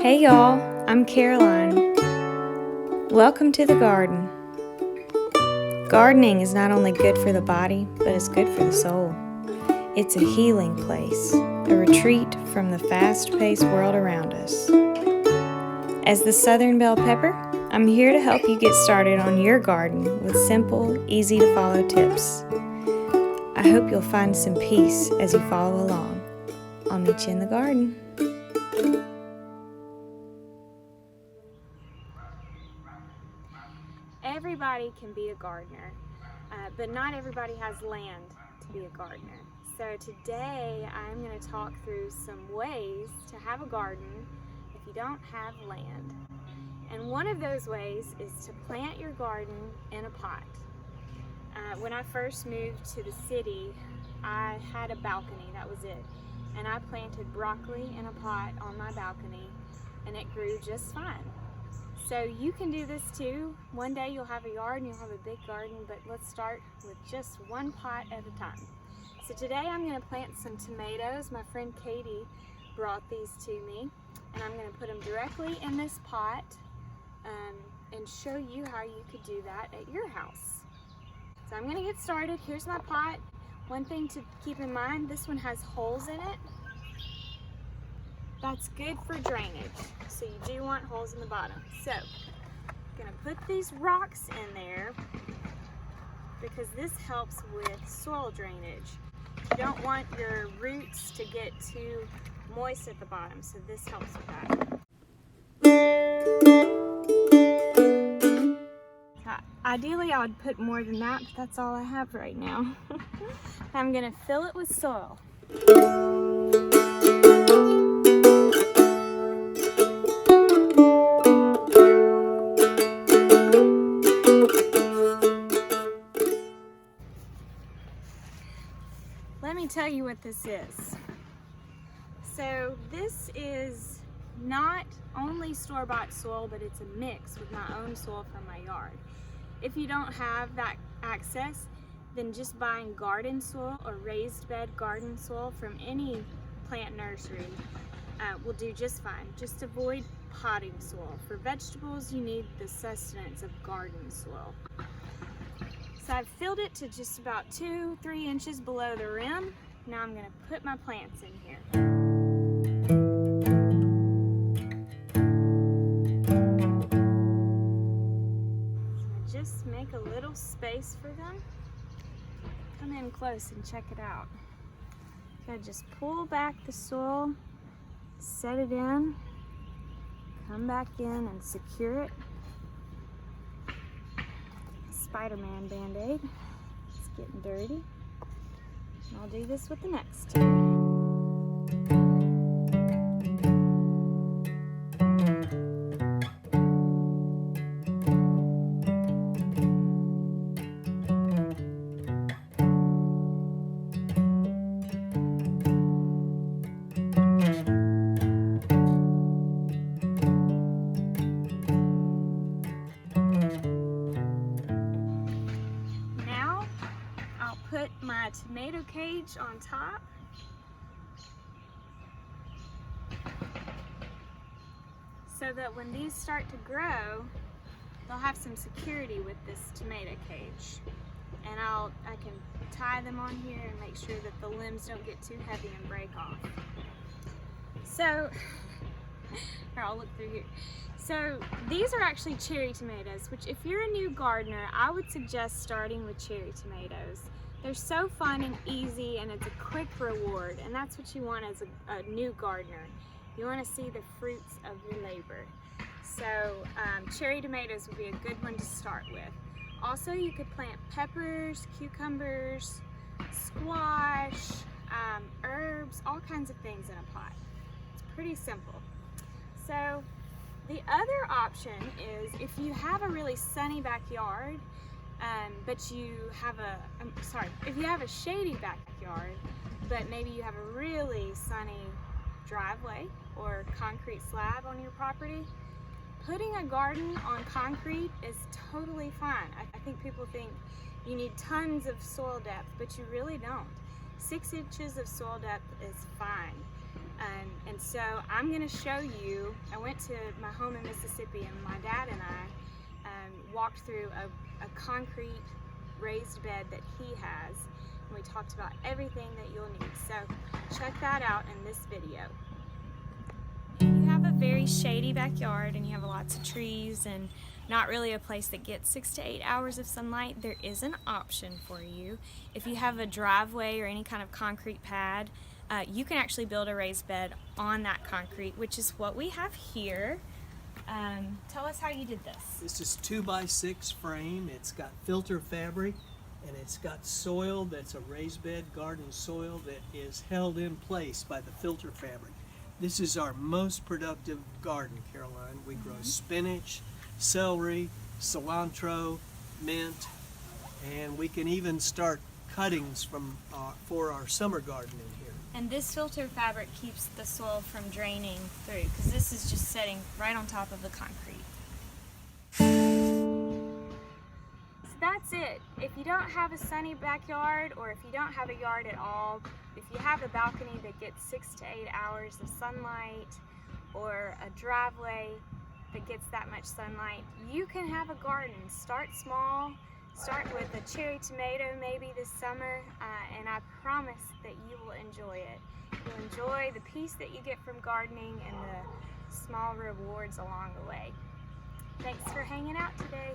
Hey y'all, I'm Caroline. Welcome to the garden. Gardening is not only good for the body, but it's good for the soul. It's a healing place, a retreat from the fast-paced world around us. As the Southern Bell Pepper, I'm here to help you get started on your garden with simple, easy-to-follow tips. I hope you'll find some peace as you follow along. I'll meet you in the garden. Everybody can be a gardener, but not everybody has land to be a gardener. So today I'm going to talk through some ways to have a garden if you don't have land. And one of those ways is to plant your garden in a pot. When I first moved to the city, I had a balcony, that was it. And I planted broccoli in a pot on my balcony, and it grew just fine. So you can do this too. One day you'll have a yard and you'll have a big garden, but let's start with just one pot at a time. So today I'm going to plant some tomatoes. My friend Katie brought these to me, and I'm going to put them directly in this pot and show you how you could do that at your house. So I'm going to get started. Here's my pot. One thing to keep in mind, this one has holes in it. That's good for drainage, so you do want holes in the bottom. So, I'm going to put these rocks in there because this helps with soil drainage. You don't want your roots to get too moist at the bottom, so this helps with that. Ideally, I would put more than that, but that's all I have right now. I'm going to fill it with soil. Let me tell you what this is. So this is not only store-bought soil, but it's a mix with my own soil from my yard. If you don't have that access, then just buying garden soil or raised bed garden soil from any plant nursery will do just fine. Just avoid potting soil. For vegetables, you need the sustenance of garden soil. So I've filled it to just about 2-3 inches below the rim. Now I'm going to put my plants in here. So just make a little space for them. Come in close and check it out. Okay, just pull back the soil, set it in, come back in and secure it. Spider-Man Band-Aid. It's getting dirty. And I'll do this with the next. Put my tomato cage on top. So that when these start to grow, they'll have some security with this tomato cage. And I can tie them on here and make sure that the limbs don't get too heavy and break off. So, here, I'll look through here. So these are actually cherry tomatoes, which if you're a new gardener, I would suggest starting with cherry tomatoes. They're so fun and easy, and it's a quick reward, and that's what you want as a new gardener. You want to see the fruits of your labor. So cherry tomatoes would be a good one to start with. Also, you could plant peppers, cucumbers, squash, herbs, all kinds of things in a pot. It's pretty simple. So the other option is if you have a really sunny backyard, but if you have a shady backyard, but maybe you have a really sunny driveway or concrete slab on your property, putting a garden on concrete is totally fine. I think people think you need tons of soil depth, but you really don't. 6 inches of soil depth is fine. And so I'm going to show you, I went to my home in Mississippi and my dad and I walked through a concrete raised bed that he has, and we talked about everything that you'll need. So check that out in this video. If you have a very shady backyard and you have lots of trees and not really a place that gets 6 to 8 hours of sunlight, there is an option for you. If you have a driveway or any kind of concrete pad, you can actually build a raised bed on that concrete, which is what we have here. Tell us how you did this. This is 2x6 frame. It's got filter fabric and it's got soil that's a raised bed garden soil that is held in place by the filter fabric. This is our most productive garden, Caroline. We grow spinach, celery, cilantro, mint, and we can even start cuttings for our summer garden in here. And this filter fabric keeps the soil from draining through, because this is just sitting right on top of the concrete. So that's it. If you don't have a sunny backyard, or if you don't have a yard at all, if you have a balcony that gets 6 to 8 hours of sunlight, or a driveway that gets that much sunlight, you can have a garden. Start small. Start with a cherry tomato maybe this summer, and I promise that you will enjoy it. You'll enjoy the peace that you get from gardening and the small rewards along the way. Thanks for hanging out today.